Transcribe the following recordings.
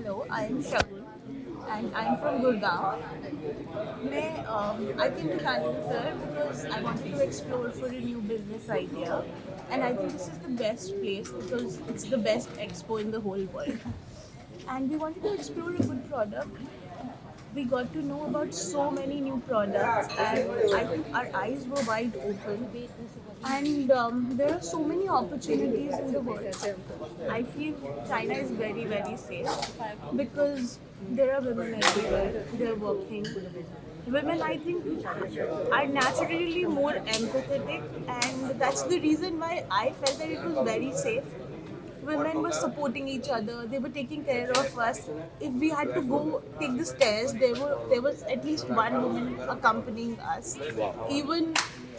Hello, I am Shagun and I'm from Gurgaon. I came to Canada Fair because I wanted to explore for a new business idea, and I think this is the best place because it's the best expo in the whole world. And we wanted to explore a good product. We got to know about so many new products, and I think our eyes were wide open. And there are so many opportunities in the world. I feel China is very, very safe because there are women everywhere. They're working. Women, I think, are naturally more empathetic, and that's the reason why I felt that it was very safe. Women were supporting each other. They were taking care of us. If we had to go take the stairs, there was at least one woman accompanying us. Even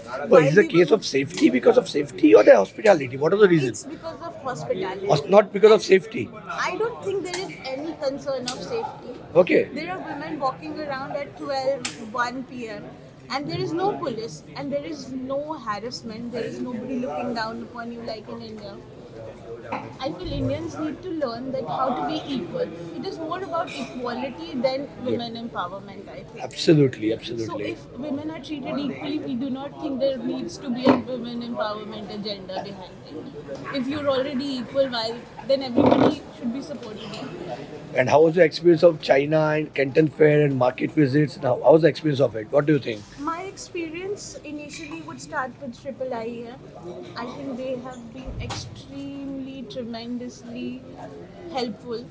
But while is the we case were, of safety because of safety or the hospitality? What are the reasons? it's because of hospitality. Or not because of safety? I don't think there is any concern of safety. Okay. There are women walking around at 12, 1 p.m. and there is no police and there is no harassment. There is nobody looking down upon you like in India. I feel Indians need to learn that how to be equal. It is more about equality than women empowerment, I think. Absolutely, So absolutely. if women are treated equally, we do not think there needs to be a women empowerment agenda behind it. If you're already equal, why then everybody should be supporting you. And how was the experience of China and Canton Fair and market visits? Now, how was the experience of it? What do you think? My experience initially would start with Triple IEM. I think they have been extremely, tremendously helpful.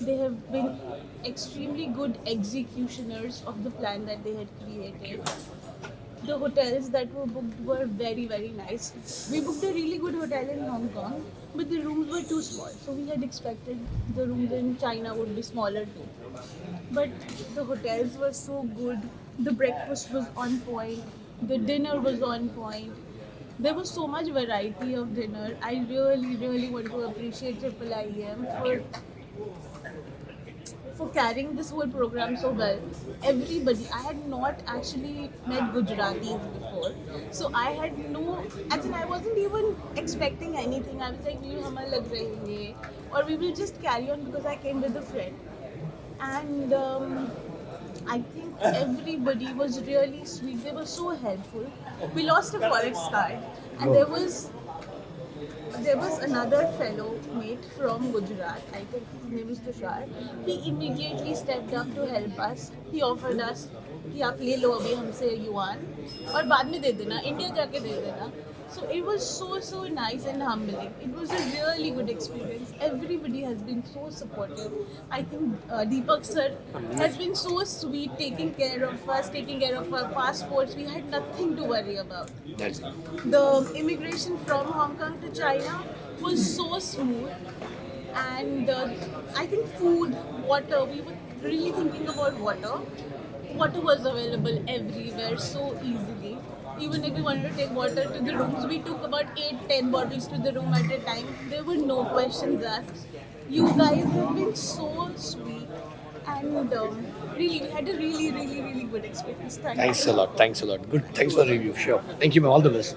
They have been extremely good executioners of the plan that they had created. The hotels that were booked were very, very nice. We booked a really good hotel in Hong Kong, but the rooms were too small. So we had expected the rooms in China would be smaller too. But the hotels were so good. The breakfast was on point. The dinner was on point. There was so much variety of dinner. I really, really want to appreciate Triple IEM for carrying this whole program so well. Everybody, I had not actually met Gujaratis before, so I had no, as in I wasn't even expecting anything. I was like, "We humal lag rahenge," or we will just carry on because I came with a friend, and I think everybody was really sweet. They were so helpful. We lost a forex card, and there was another fellow mate from Gujarat. I think his name is Tushar. He immediately stepped up to help us. He offered us कि आप ले लो अभी हमसे yuan और बाद में दे देना India जाके दे देना. So it was so nice and humbling. It was a really good experience. Everybody has been so supportive. I think Deepak sir has been so sweet, taking care of us, taking care of our passports. We had nothing to worry about. That's The immigration from Hong Kong to China was so smooth, and I think food, water, we were really thinking about water. Water was available everywhere so easily. Even if we wanted to take water to the rooms, we took about 8-10 bottles to the room at a time. There were no questions asked. You guys have been so sweet, and really, we had a really, really, really good experience. Thank Thanks you. a lot. Thanks a lot. Good. Thanks for the review. Sure. Thank you, ma'am. All the best.